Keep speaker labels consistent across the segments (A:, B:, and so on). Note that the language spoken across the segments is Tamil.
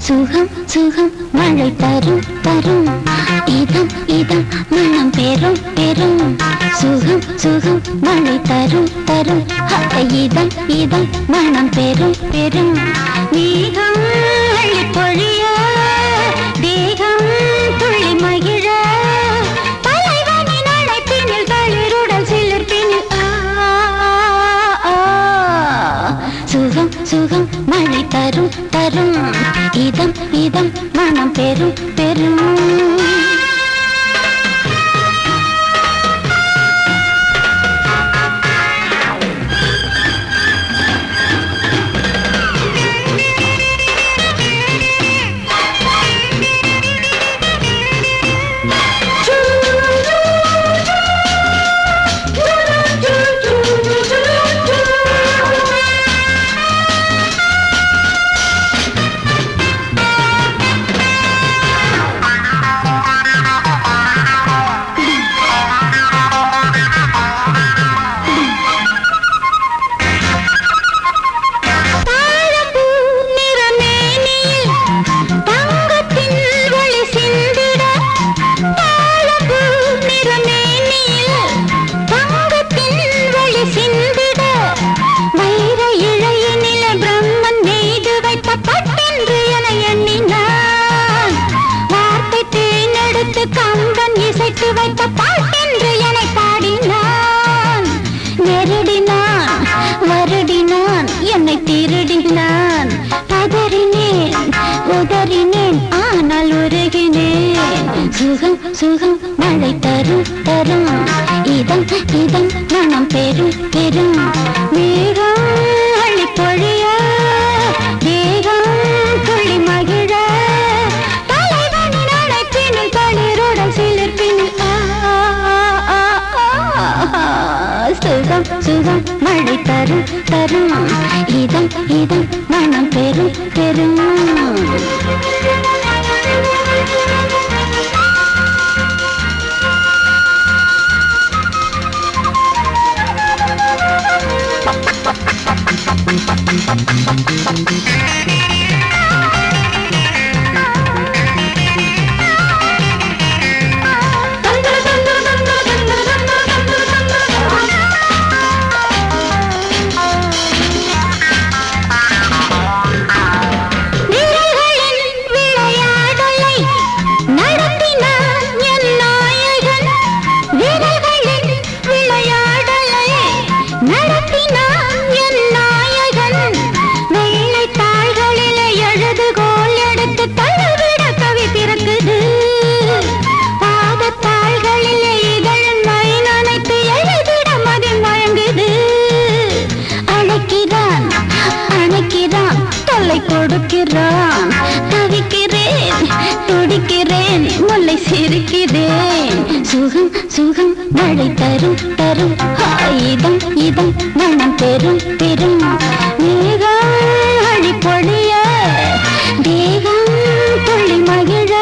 A: சுகம் சுகம் மழை தரும் தரும் இதம் இதம் மனம் பெரும் பெரும் சுகம் சுகம் மழை தரும் தரும் இதம் இதம் மனம் பெரும் பெரும் மேகம் அள்ளி பொழிய தேகம் துள்ளி மகிழ தலைவனின் அழைப்பினில் தளிருடன் சிலிர்ப்பினில் சுகம் சுகம் மழை தரும் தரும் இதம் இதம் மனம் பெரும் பெரும் சுகம் சுகம் மழை தரும் தரும் இதம் இதம் மனம் பெரும் பெரும் மேகம் அள்ளி பொழிய தேகம் துள்ளி மகிழ தலைவனின் அழைப்பினில் தளிருடன் சிலிர்ப்பினில் சுகம் சுகம் மழை தரும் தரும் இதம் இதம் மனம் பெரும் பெரும் கொடுக்கிறான் தவிக்கிறேன் துடிக்கிறேன் முல்லை சிரிக்கிறேன் சுகம் சுகம் மழை தரும் தரும் இதம் இதம் மனம் பெரும் பெரும் மேகம் அழி பொழிய தேகம் துள்ளி மகிழ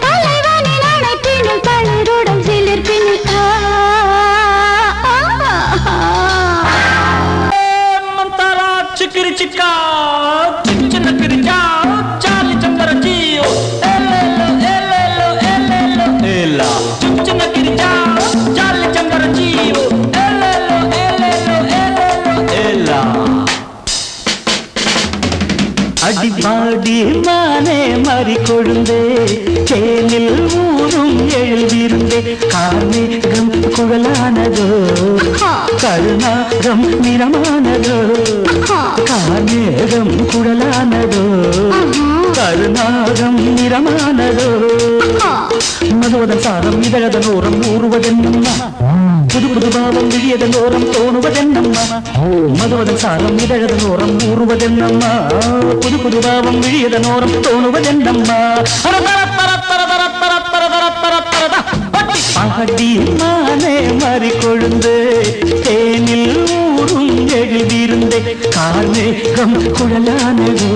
A: தலைவனின் அழைப்பினும் தளிருடன் சிலிர்ப்பினில்
B: चिकरी चिका चिकन करी जाओ चाली चंदर जियो एलेलो एलेलो एलेलो एला चिकन करी जाओ चाली चंदर जियो एलेलो एलेलो एलेलो एला அடிபாடி மானே மாறி கொழுந்தே சேனில் ஊரும் எழுதிருந்தே கார்மேகம் குழலானதோ கருணாகம் நிறமானதோ கார்மேகம் குழலானதோ கருணாகம் நிறமானதோ மதுவதன் சாரம் இதழதன் ஓரம் ஊறுவதென்னம்மா புது புது பாவம் விழியதன் ஓரம் தோணுவதென்னம்மா மதுவதன் சாரம் இதழதன் ஓரம் ஊறுவதென்னம்மா புது புது பாவம் விழியதன் ஓரம் தோணுவதென்னம்மா பாடி மானே மாறி கொழுந்து தேனில் ஊரும் எழுதியிருந்தே கார்மேகம் குழலானதோ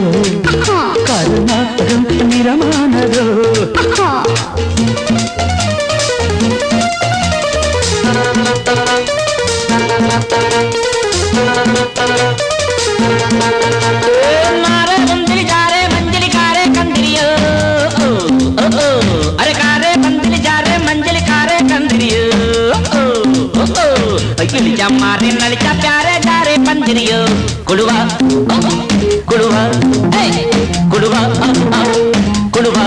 B: கருணாகம் நிறமானதோ मारे नलिका प्यारे गारे पंजरियो कुड़वा कुड़वा कुड़वा कुड़वा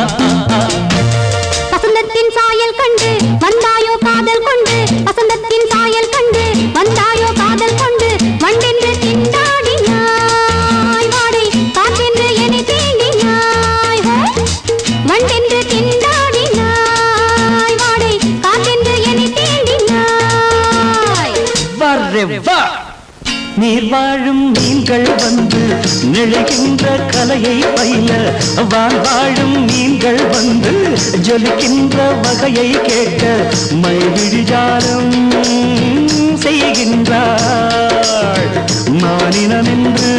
A: வசந்தத்தின் சாயல் கண்டு வந்தாயோ காதல் கொண்டு வசந்தத்தின் சாயல் கண்டு வந்தாயோ காதல் கொண்டு வண்டென்று திண்டாடினாய் வாடை காற்றென்று என்னை தீண்டினாய் வண்டென்று திண்டாடினாய் வாடை காற்றென்று என்னை தீண்டினாய்
B: வா நீர் வாழும் மீன்கள் வந்து நெழுகின்ற கலையை பயில வாழும் மீன்கள் வந்து ஜொலிக்கின்ற வகையை கேட்க மைவிழிஜாலம் செய்கின்றாள் மானினம் என்று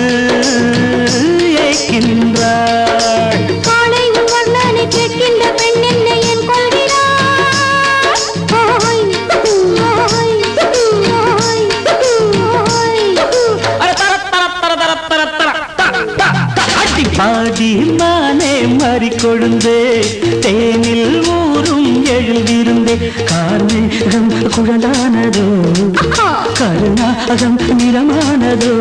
B: ஏற்கின்றாள்
A: காலை வர்ணனை கேட்கின்ற பெண் என்னை என் கொள்கிறாள்
B: பாடி மானே மாறி கொழுந்தே தேனில் ஊரும் எழுதிருந்தே கார்மேகம் குழலானதோ கருணாகம் நிறமானதோ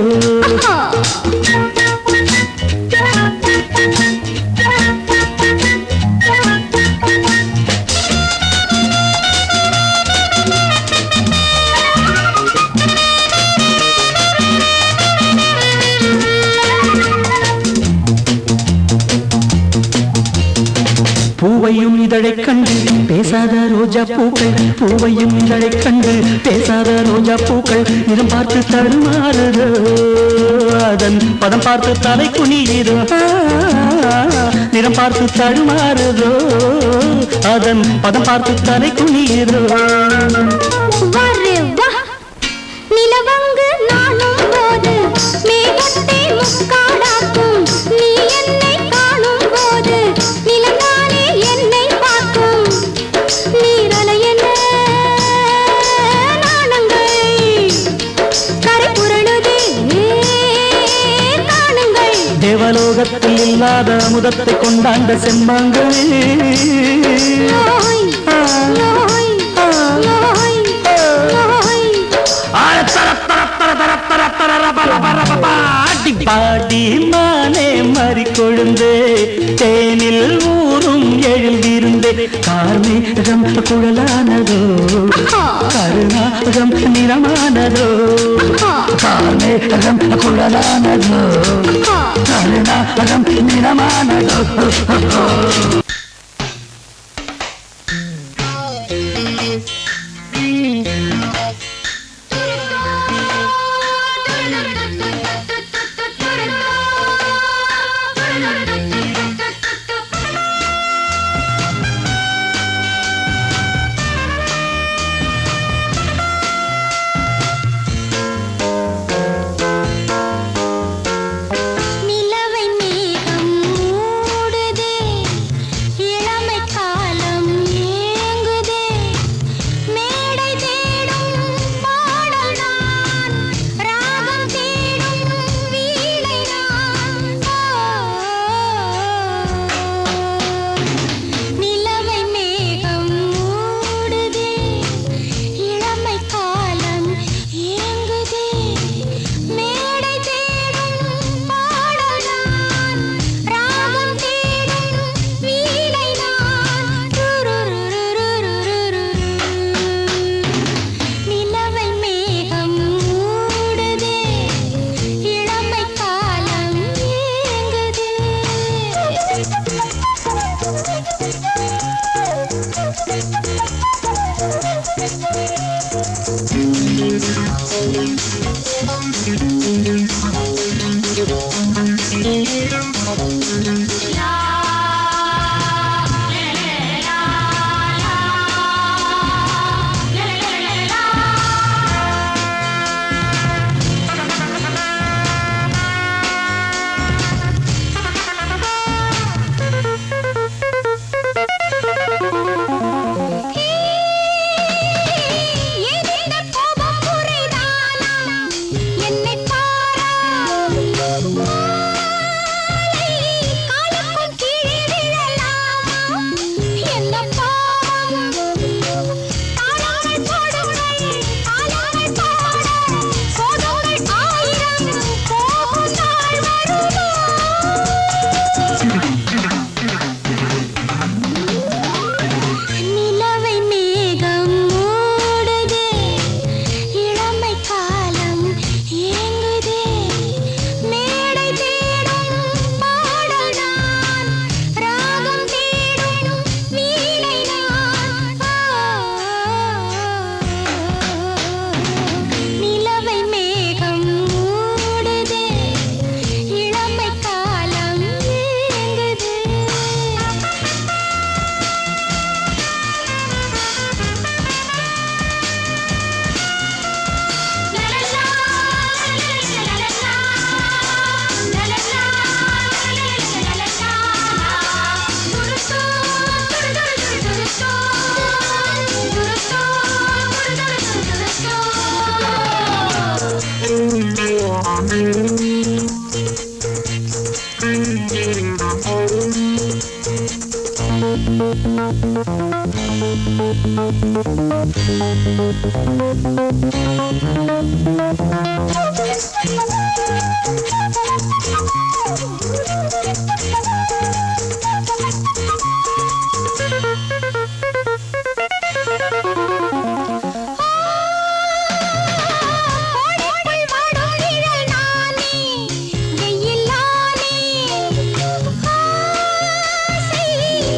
B: பூவையும் இதழைக் கண்டு பேசாத ரோஜா பூக்கள், பூவையும் இதழைக் கண்டு பேசாத ரோஜா பூக்கள் நிறம் பார்த்து தடுமாறுதோ, அதன் பதம் பார்த்து தலை குனியுதோ, நிறம் பார்த்து தடுமாறுதோ, அதன் பதம் பார்த்து தலை குனியுதோ.
A: நிலவங்கு நானும் போது மேகத்தை முக்காடாக்கும், நீ என்னை காணும் போது நிலந்தானே என்னை பார்க்கும். நீரலை என்ன நாணங்கள் கரை புரளுதே காணுங்கள்.
B: தேவலோகத்தில் இல்லாத அமுதத்தை கொண்டாண்ட செம்மாங்கள் பாடி மானே மறி கொழுந்தே, தேனில் ஊரும் எழில் விருந்தே. கார்மேகம் குழலானதோ, கருணாகம் நிறமானதோ, கார்மேகம் குழலானதோ, கருணாகம் நிறமானதோ.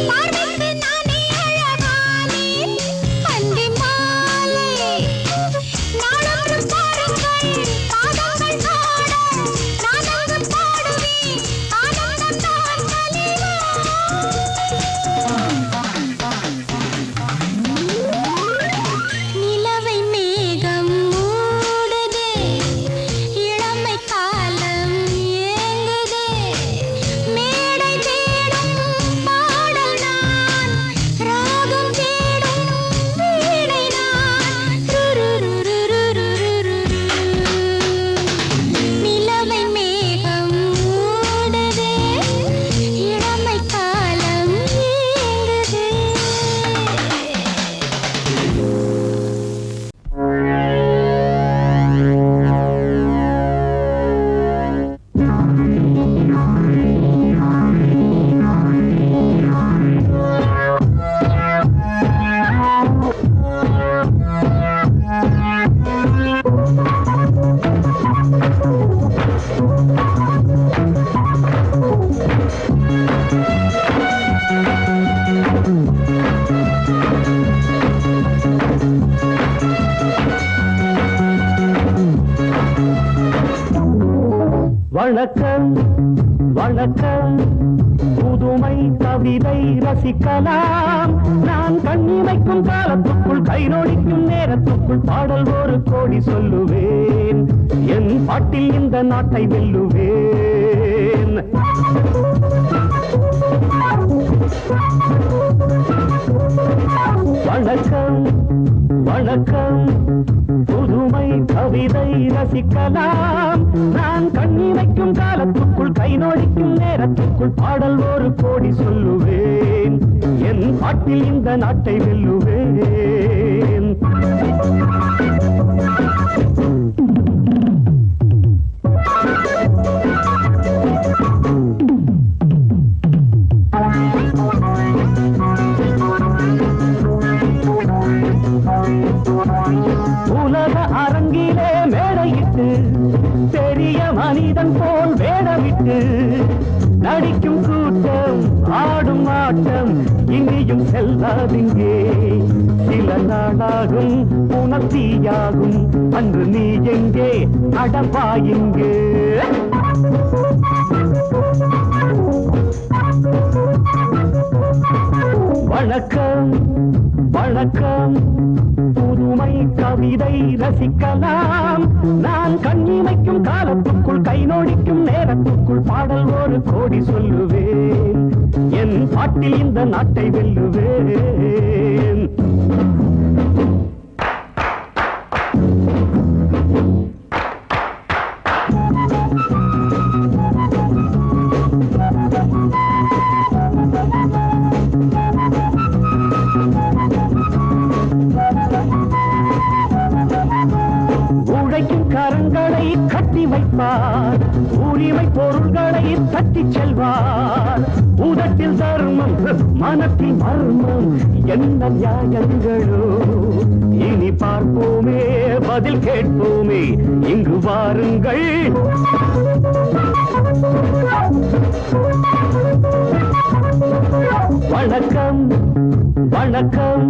A: பார்வைக்கு
B: வணக்கம் வணக்கம் புதுமை கவிதை ரசிக்கலாம் நான் கண்ணிமைக்கும் காலத்துக்குள் கை நொடிக்கும் நேரத்துக்குள் பாடல் ஒரு கோடி சொல்லுவேன் என் பாட்டில் இந்த நாட்டை வெல்லுவேன் வணக்கம் வணக்கம் புதுமை கவிதை ரசிக்கலாம் நான் கண்ணிமைக்கும் காலத்துக்குள் கை நோடிக்கும் நேரத்துக்குள் பாடல் ஒரு கோடி சொல்லுவேன் என் பாட்டில் இந்த நாட்டை வெல்லுவேன் உலக அரங்கிலே மேடையிட்டு பெரிய மனிதன் போல் வேடமிட்டு நடிக்கும் கூட்டம் ஆடும் ஆட்டம் இனியும் செல்லாதிங்கே சில நாளாகும் உணர்த்தியாகும் அன்று நீ எங்கே அடப்பாயிங்கே வணக்கம் வணக்கம் புதுமை கவிதை ரசிக்கலாம் நான் கண்ணிமைக்கும் காலத்துக்குள் கை நோடிக்கும் நேரத்துக்குள் பாடல் ஒரு கோடி சொல்லுவேன் என் பாட்டில் இந்த நாட்டை வெல்லுவேன் உழைக்கும் கரங்களை கட்டி வைப்பார் உரிமை பொருள்களை தட்டி செல்வார் உதட்டில் தர்மம் மனத்தில் மர்மம் என்ன நியாயங்களோ இனி பார்ப்போமே பதில் கேட்போமே இங்கு வாருங்கள் வணக்கம் வணக்கம்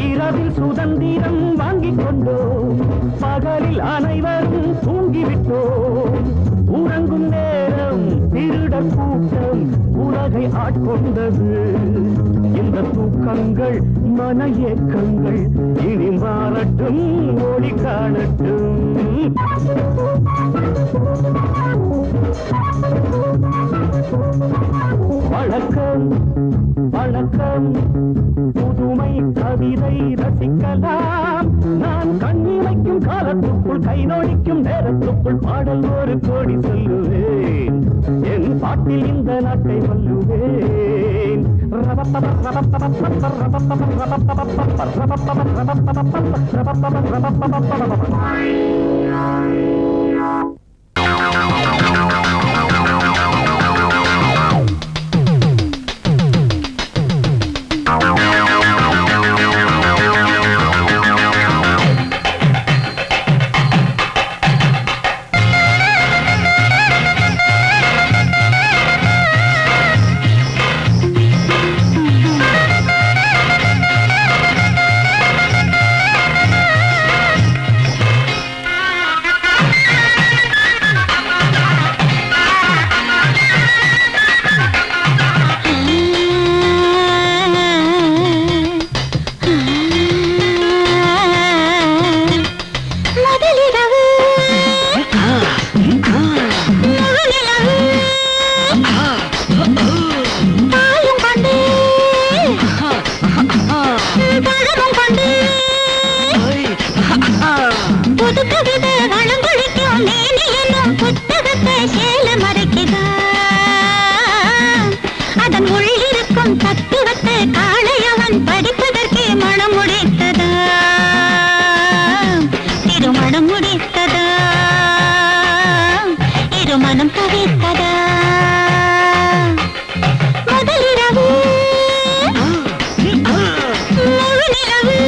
B: இரவில் சுதந்திரம் வாங்கிக் கொண்டோம் பகலில் அனைவரும் தூங்கிவிட்டோம் உறங்கும் நேரம் திருடர் கூட்டம் உலகை ஆட்கொண்டது இந்த தூக்கங்கள் மன ஏக்கங்கள் இனி மாறட்டும் ஒளி காணட்டும் வணக்கம் வணக்கம் புதுமை கவிதை ரசிக்கலாம் நான் கண்ணிமைக்கும் காலத்துக்குள் கை நோடிக்கும் நேரத்துக்குள் பாடல் ஒரு கோடி சொல்லுவேன் என் பாட்டில் இந்த நாட்டை வல்லுவேன் தத்துவத்தை காளையவன் படிப்பதற்கே மனம் முடித்ததா திருமணம் முடித்ததா இருமணம் தவித்ததா முதலிரவு முழு நிலவு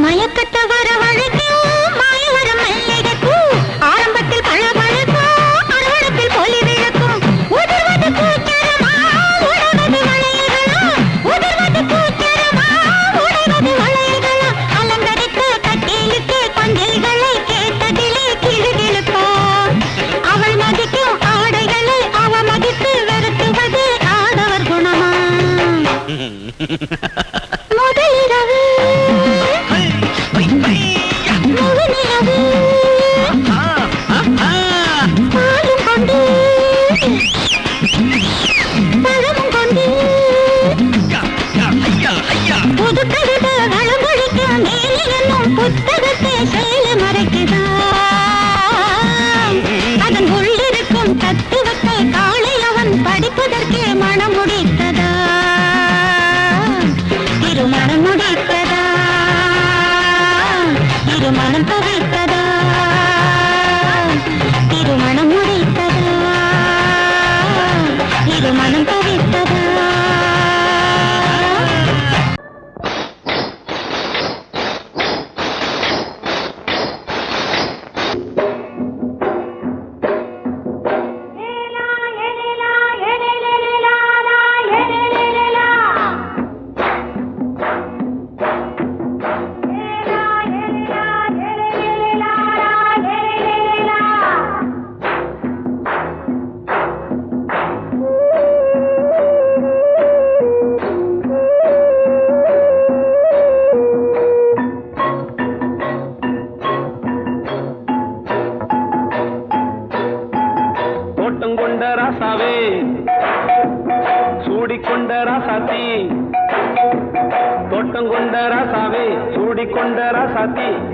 A: மயக்கத்தை வரவழைக்கும் மாயவரம் மல்லிகைப்பூ ஆரம்பத்தில் பழபழக்கும் அறுவடத்தில் பொலி விளக்கும் உதிர்வது பூச்சரமா உடைவது வளையகளா உதிர்வது பூச்சரமா உடைவது வளையகளா அலங்கரித்த கட்டிலுக்கு கொஞ்சல்களை கேட்டதிலே கிளுகிளுப்பா அவள் மதிக்கும் ஆடைகளை அவ மதித்து வெறுத்துவது ஆடவர் குணமா முதலிரவு பாலும் கொண்டு பழமும் கொண்டு புது கவிதை வளமொழிக்க மேலே என்னும் புத்தகத்தை செயல மறைக்குதா அதன் உள்ளிருக்கும் தத்துவத்தை காலை அவன் படிப்பதற்கே மனம் முடித்ததா திருமணம் முடித்ததா திருமணம் தவிர்த்ததா திருமணம் முடித்ததா திருமணம் தவிர்த்ததா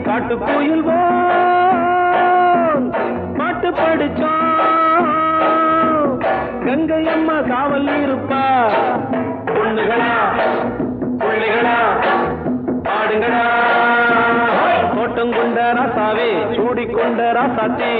C: காட்டுக்குயில் பாட்டு படிச்சோம் கங்கை அம்மா காவல் இருப்பா பொண்ணுகளா பிள்ளைகளா பாடுங்களா தோட்டம் கொண்ட ராசாவே சூடிக்கொண்ட ராசாத்தி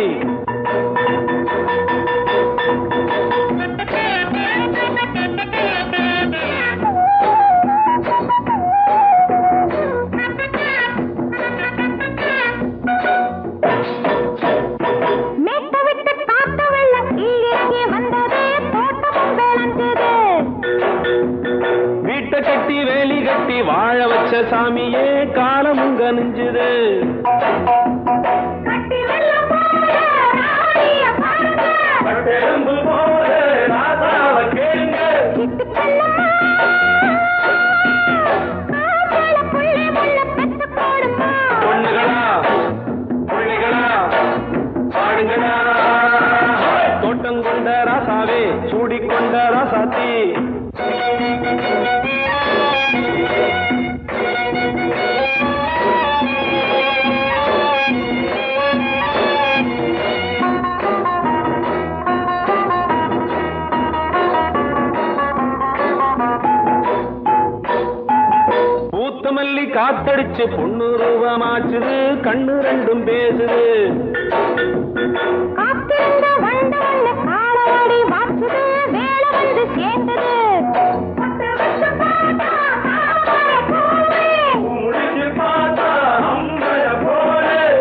C: வாழ வச்ச சாமியே காலமுங்க நெஞ்சுது பொண்ணுகளா பிள்ளைகளா பாடுங்களா தோட்டம் கொண்ட ராசாவே சூடிக்கொண்ட ராசாத்தி காத்தடிச்சு பொண்ணு ரூபமாச்சுது கண்ணு ரெண்டும் பேசுது
A: காத்திருந்த வண்டு வண்ண காலவாடி வாச்சுது வேலை வந்து சேர்ந்தது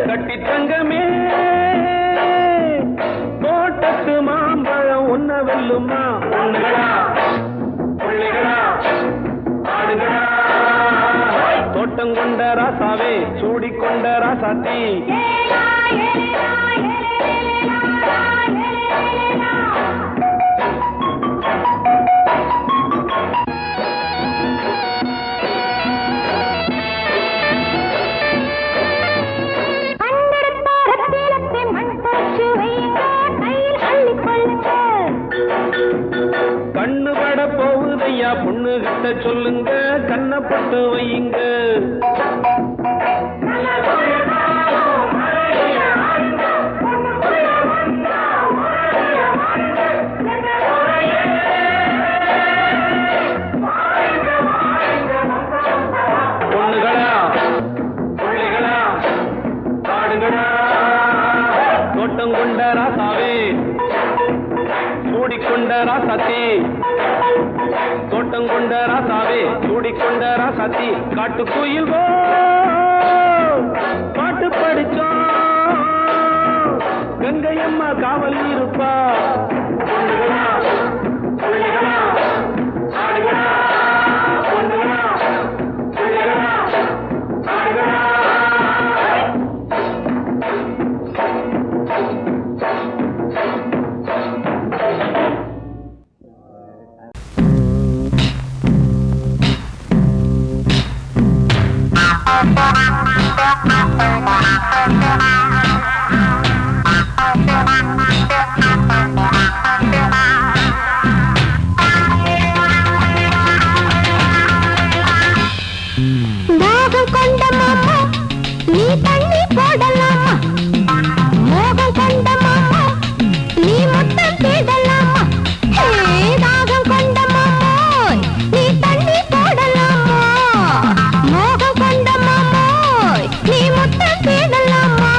C: கட்டி தங்கமே தோட்டத்து மாம்பழம் உன்ன வெல்லுமா பொண்ணுகளா பிள்ளைகளா ஆடுகளா தோட்டம் கொண்ட ராசாவே சூடிக்கொண்ட ராசாத்தி கண்ணு பட போகுதையா பொண்ணு கிட்ட சொல்லுங்க கண்ணப்பட்டு வையுங்க பொண்ணுகளா பிள்ளைகளா ஆடுகளா தோட்டம் கொண்ட ராசாவே சூடிக்கொண்ட ராசாத்தி தோட்டம் கொண்ட ராசாவே சூடிக்கொண்ட ராசாத்தி காட்டு கோயில் பாட்டு படிச்சோம் கங்கையம்மா காவல் இருப்பா பொண்ணுகளா பிள்ளைகளா ஆடுகளா பொண்ணுகளா பிள்ளைகளா ஆடுகளா
A: தாகம் கொண்ட மாமா நீ தண்ணி போடலாமா மோகம் கொண்ட மாமா நீ முத்தம் தேடலாமா தாகம் கொண்ட மாமோய் நீ தண்ணி போடலாமா மோகம் கொண்ட மாமோய் நீ முத்தம் தேடலாமா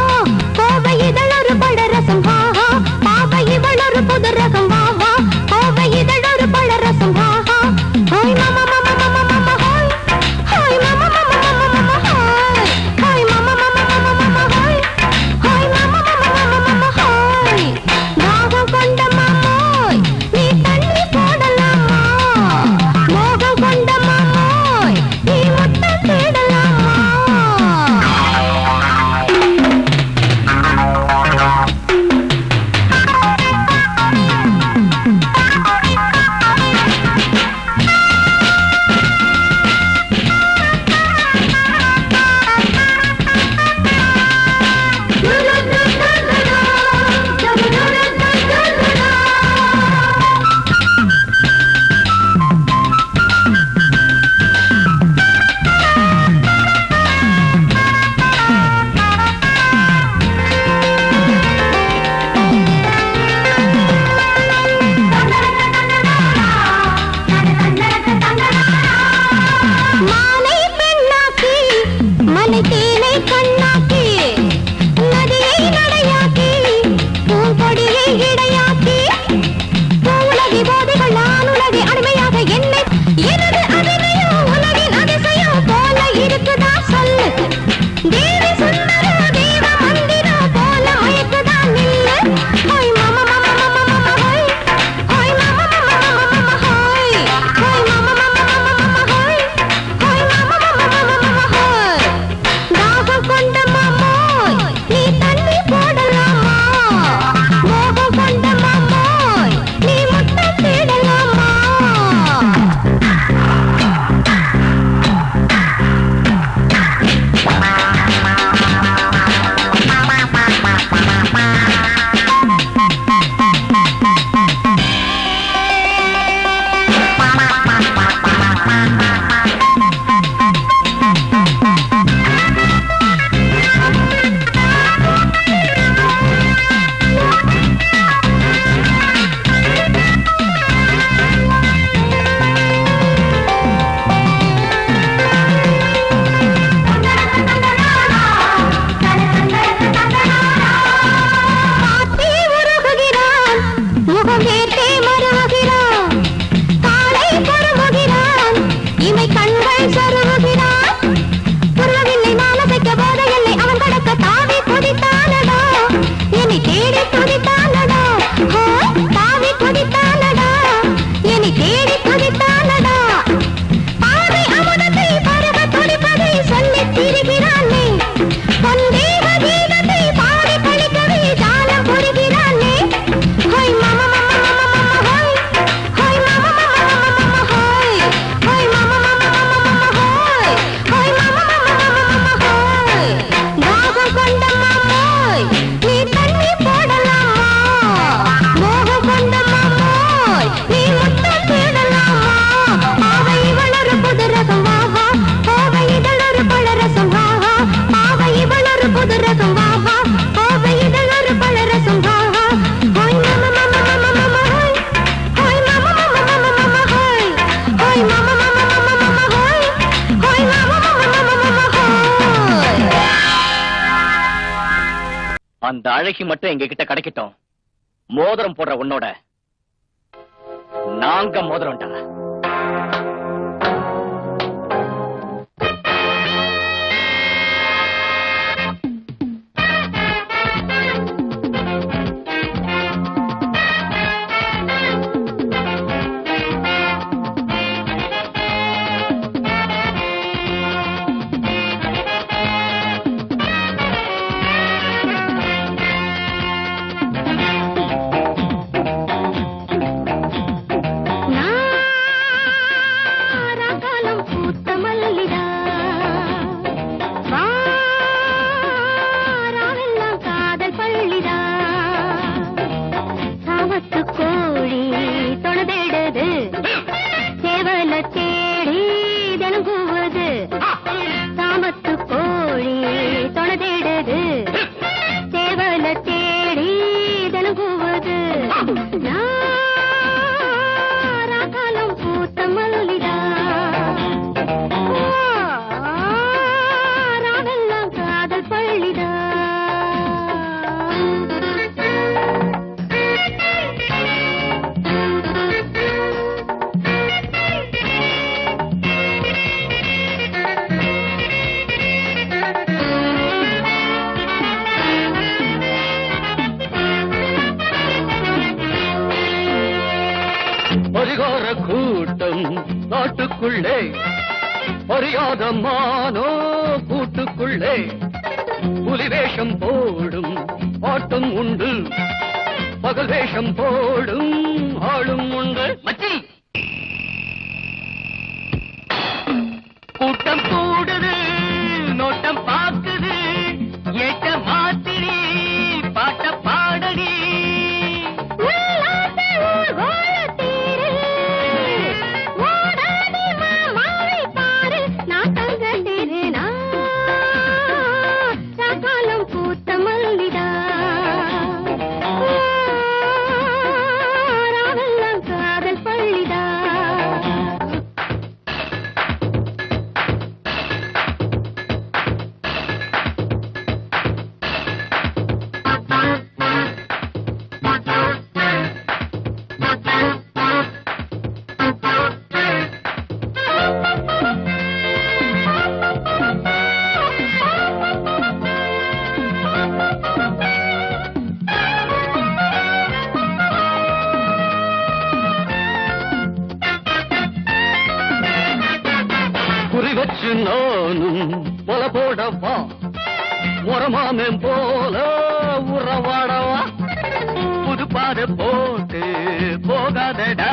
D: அந்த அழகி மட்டும் எங்க கிட்ட கிடைக்கட்டும். மோதிரம் போடுற உன்னோட நாங்க மோதிரம்டா. கூட்டம் நாட்டுக்குள்ளே அறியாத மானோ கூட்டுக்குள்ளே புலி வேஷம் போடும் ஆட்டம் உண்டு, பகல் வேஷம் போடும் ஆளும் உண்டு. மச்சி கூட்டம் கூடுது, நோட்டம் பாக்குது, ஏட்ட மாத்திரி பாட்ட பாடடி. குறிவச்சு நானும் போல போடவா, உரமாமேம் போல உறவாடவா, புது பாத போட்டு போகாதடா,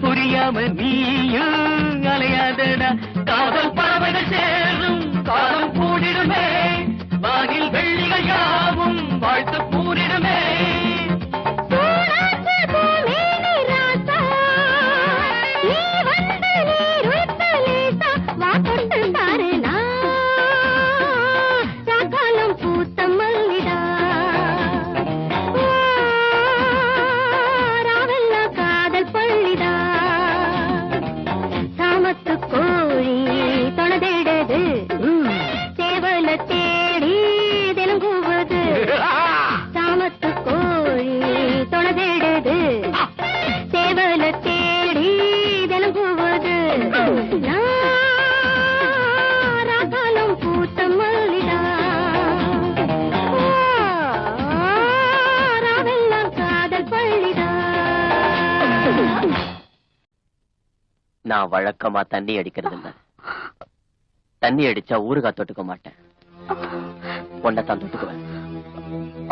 D: புரியாம நீயும் அலையாதடா. காதல் பறவைகள் சேரும் காலம் கூடிடுமே, வானில் வெள்ளிகள் யாவும் வாழ்த்து கூறிடுமே. நான் வழக்கமா தண்ணி அடிக்கிறது இல்ல, தண்ணி அடிச்சா ஊறுகாய் தொட்டுக்க மாட்டேன், பொண்ணத்தான் தொட்டுக்குவேன்.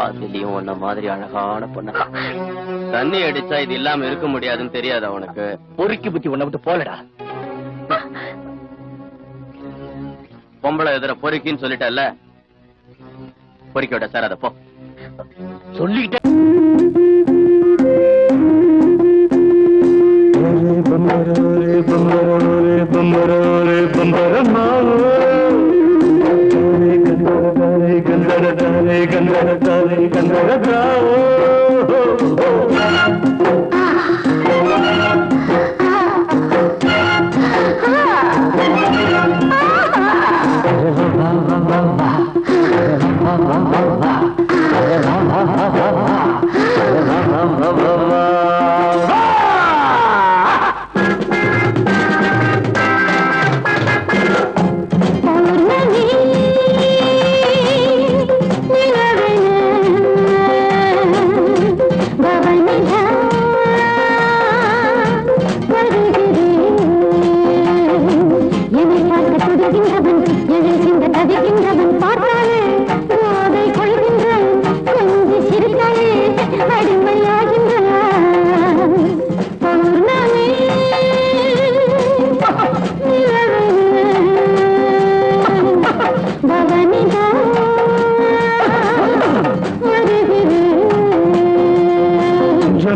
D: அதுலயும் உன்ன மாதிரி அழகான பொண்ண தண்ணி அடிச்சா இது இல்லாம இருக்க முடியாதுன்னு தெரியாதா உனக்கு? பொறுக்கி புத்தி உன்னை விட்டு போலடா. பொம்பளை எதிர பொறுக்கின்னு சொல்லிட்டல்ல, பொறுக்கி விட சார், அத போ சொல்லிக்கிட்டே.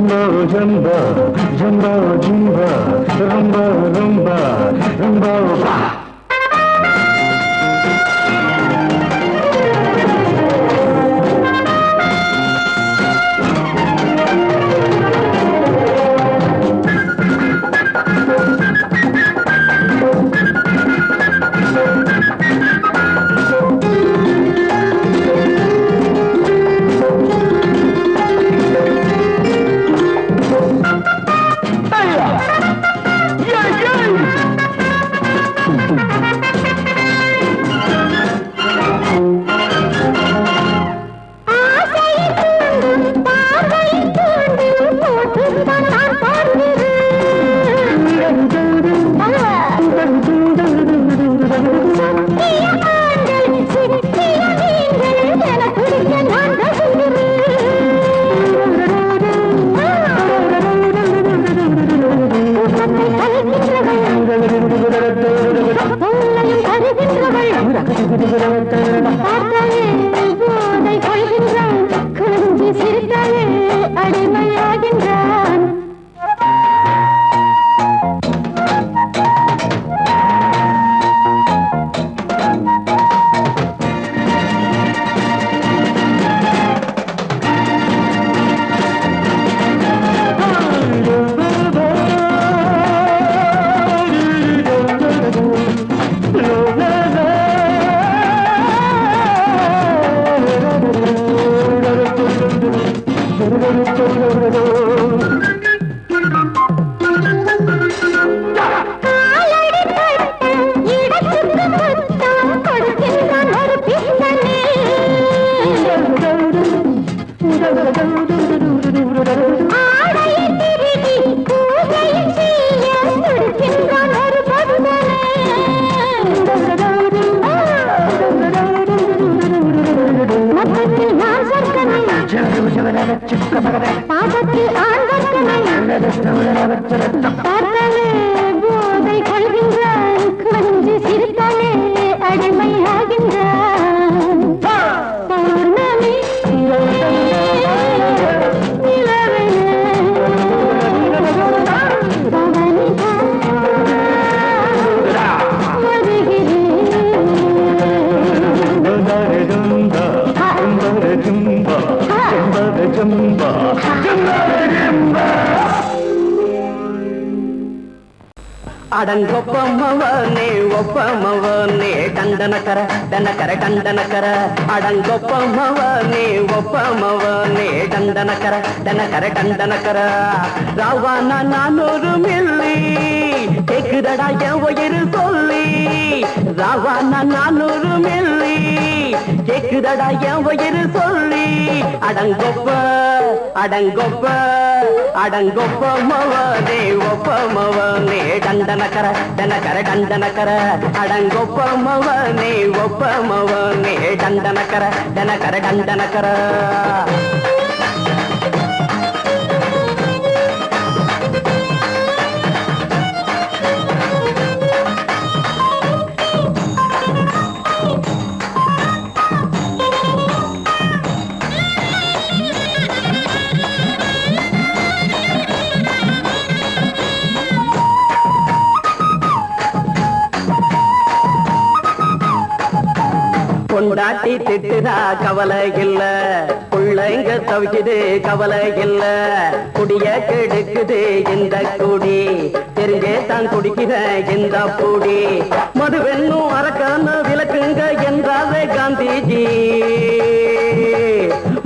B: ஜம்போ ஜம்போ ஜம்போ ஜம்போ ரொம்ப ரொம்ப ரொம்ப
A: அடிமையாகின்றான். பாசத்தில் பார்த்தாலே போதை கொள்கின்றான். கொஞ்சி சிரித்தாலே அடிமையாகின்றான். பௌர்ணமி
E: அடங்கொப்பமவனே ஒப்பமவனே டண்டனக்கர டனக்கர டண்டனக்கர அடங்கொப்பமவனே ஒப்பமவனே டண்டனக்கர டனக்கர டண்டனக்கர ராவான 400 மில்லி கேக்குதடா என் உயிர் சொல்லி ராவான 400 மில்லி கேக்குதடா என் உயிர் சொல்லி அடங்கொப்ப அடங்கொப்ப அடங்கொப்பமவனே ஒப்பமவனே டண்டனக்கர டனக்கர டண்டனக்கர அடங்கொப்பமவனே ஒப்பமவனே டண்டனக்கர டனக்கர டண்டனக்கர பொண்டாட்டி திட்டுதா கவலை இல்ல புள்ளைங்க தவிக்குது கவலை இல்ல குடிய கெடுக்குது இந்த குடி தெரிஞ்சே தான் குடிக்கிற இந்த பூடி மதுவென்னும் அரக்கான விளக்குங்க என்றாவே காந்திஜி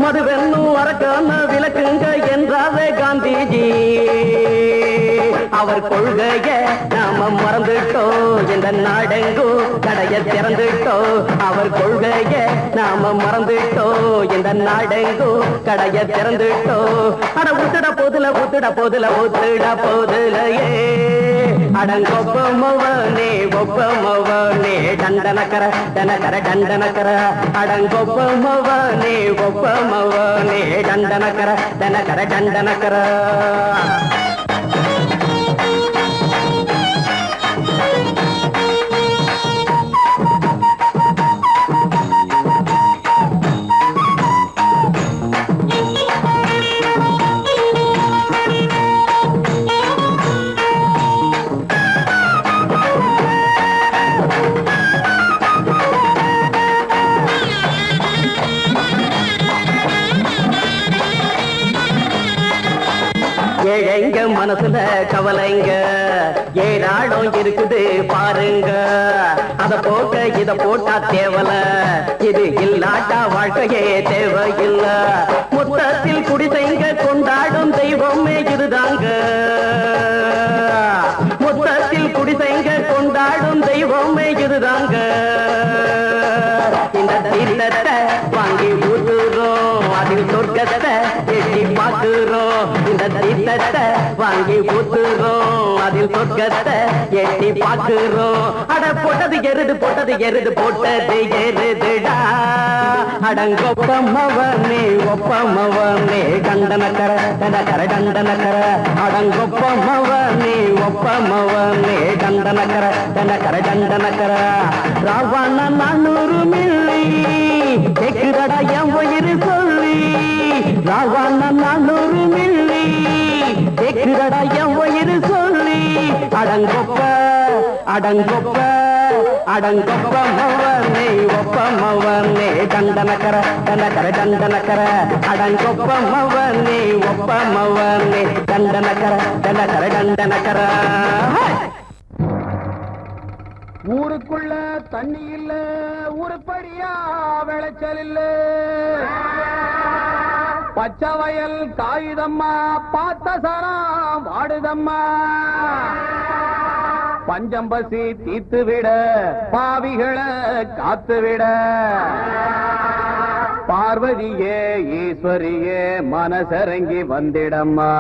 E: மதுவென்னும் அரக்கான விளக்குங்க என்றாவே காந்திஜி அவர் கொள்கைய நாம மறந்துட்டோம் இந்த நாடெங்கோ கடைய திறந்துட்டோம் அவர் கொள்கைய நாம மறந்துட்டோம் இந்த நாடெங்கோ கடைய திறந்துட்டோம் அட ஊத்துட போதுல ஊத்துட போதுல ஊத்துட போதுலையே அடங்கொப்பமவனே ஒப்பமவனே டண்டனக்கர டனக்கர டண்டனக்கர அடங்கொப்பமவனே ஒப்பமவனே டண்டனக்கர டனக்கர டண்டனக்கர ஏழைங்க மனசுல கவலைங்க ஏராளம் இருக்குது பாருங்க. அத போக்க இத போட்டா தேவல, இது இல்லாட்டா வாழ்க்கையே தேவையில்ல. மொத்தத்தில் குடிசைங்க கொண்டாடும் தெய்வமே இதுதாங்க. மொத்தத்தில் குடிசைங்க கொண்டாடும் தெய்வமே இதுதாங்க. இந்த தீர்த்தத்தை வாங்கி ஊத்துறோம், அதில் சொர்க்கத்தை எட்டி பார்க்கிறோம். இந்த தீர்த்தத்தை வாங்கி ஊத்துறோம், அதில் சொர்க்கத்தை எட்டி பார்க்கிறோம். அட போட்டது எருது போட்டது எருது போட்டது எருதுடா. அடங்கொப்பமவனே ஒப்பமவனே கண்டனக்கர தனக்கர தண்டனக்கர. அடங்கொப்பமவனே ஒப்பமவனே கண்டனக்கர தனக்கர தண்டனக்கர. ராவண 400 மில்லி கேக்குதடா என் உயிர் சொல்லி. ராவண 400 மில்லி கேக்குதடா என் உயிர் சொல்லி. அடங்கொப்ப அடங்கொப்ப அடங்கொப்பமவனே ஒப்பமவனே கண்டனக்கர தனக்கர தண்டனக்கர. அடங்கொப்பமவனே ஒப்பமவனே கண்டனக்கர தனக்கர தண்டனக்கர.
C: ஊருக்குள்ள தண்ணி இல்ல, ஊருப்படியா விளைச்சல் இல்ல. பச்சை வயல் காயுதம்மா, பார்த்த சரம் வாடுதம்மா. பஞ்சம் பசி தீர்த்து விட, பாவிகளை காத்து விட. பார்வதியே ஈஸ்வரியே மனசரங்கி வந்திடம்மா.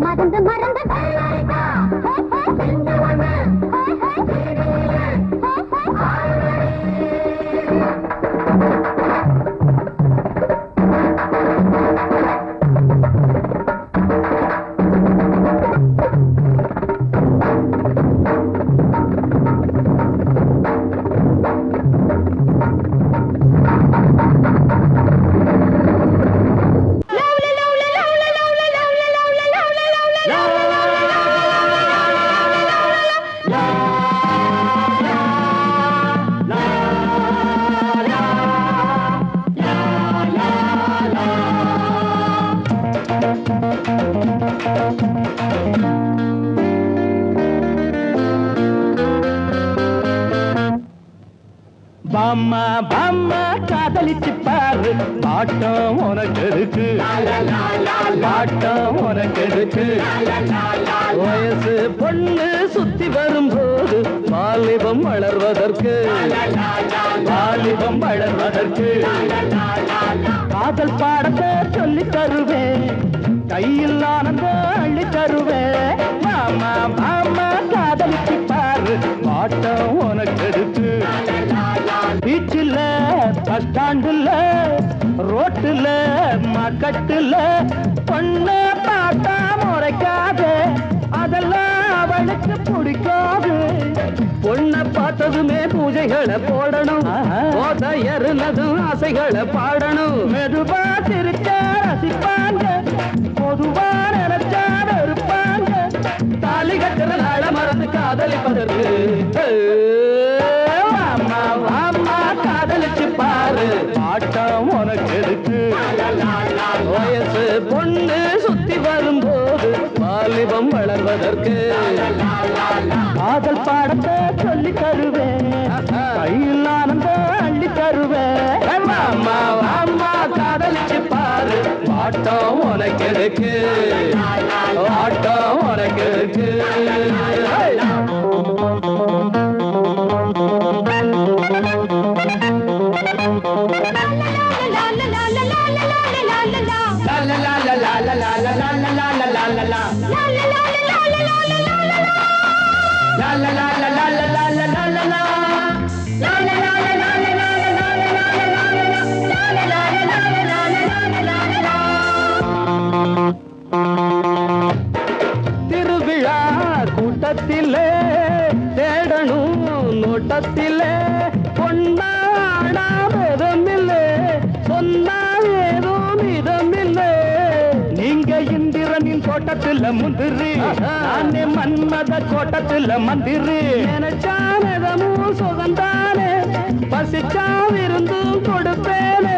A: மறந்து மறந்து
B: பாம்மா பாம்மா காதலிச்சு பாரு, பாட்டம் உனக்கு இருக்கு, பாட்டம் உனக்கு இருக்கு. வயசு பொண்ணு சுத்தி வரும்போது வாலிபம் வளர்வதற்கு, வாலிபம் வளர்வதற்கு. காதல் பாடத்தை சொல்லி தருவேன், கையில் ஆனந்தம் அள்ளி தருவேன். மாமா மாமா காதலிச்சு பாரு, பாட்டம் உனக்கு இருக்கு. பீச்சில் பஸ் ஸ்டாண்டுல ரோட்டுல மக்கட்டுல பொண்ண பார்த்தா முறைக்காது, அதெல்லாம் அவளுக்கு பிடிக்காது. பொண்ணை பார்த்ததுமே பூஜைகளை போடணும், ஏறுனதும் ஆசைகளை பாடணும். மெதுவா சிரிச்சா ரசிப்பாங்க, பொதுவா நினைச்சா வெறுப்பாங்க. தாலி கட்டுற நாள மறந்து காதலிப்பதற்கு காதல் பாடத்தை சொல்லி தருவேன் கையில் ஆனந்தம் அள்ளி தருவேன்
C: அம்மா அம்மா காதலிச்சு பாரு ஆட்டம் உனக்கு இருக்கு ஆட்டம் உனக்கு இருக்கு திருவிழா கூட்டத்திலே தேடணும் நோட்டத்திலே பொன்னாடாமதமில்லை சொன்னால் ஏதோ மிதமில்லை நீங்க இந்திரனின் தோட்டத்தில் முந்திரி நானே மன்மத கோட்டத்தில் மந்திரி நினைச்சானதமும் சுகந்தானே பசிச்சாவிருந்தும் கொடுப்பேனே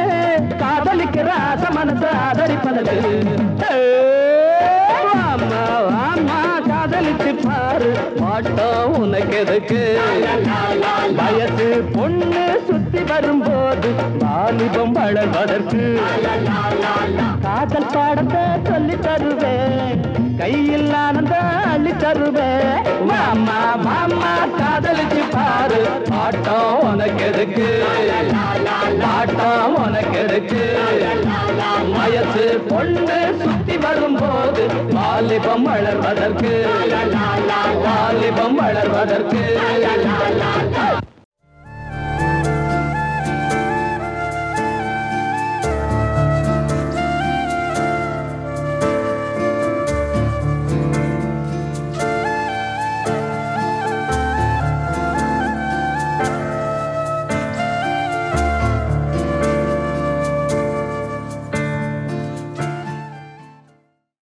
C: காதலிக்கிற ஆசை மனசை ஆதரிப்பதற்கு அம்மா அம்மா காதலிச்சு பாரு ஆட்டம் உனக்கு எதுக்கு வயசு பொண்ணு சுத்தி வரும்போது வாலிபம் வளர்வதற்கு காதல் பாடத்தை சொல்லி தருவேன் கையில் ஆனந்த அள்ளி தருவேன் மாமா மாமா காதலிச்சு பாரு ஆட்டம் உனக்கு எதுக்கு ஆட்டம் உனக்கு எதுக்கு வயசு பொண்ணு சுத்தி வரும்போது வாலிபம் வளர்வதற்கு வாலிபம் வளர்வதற்கு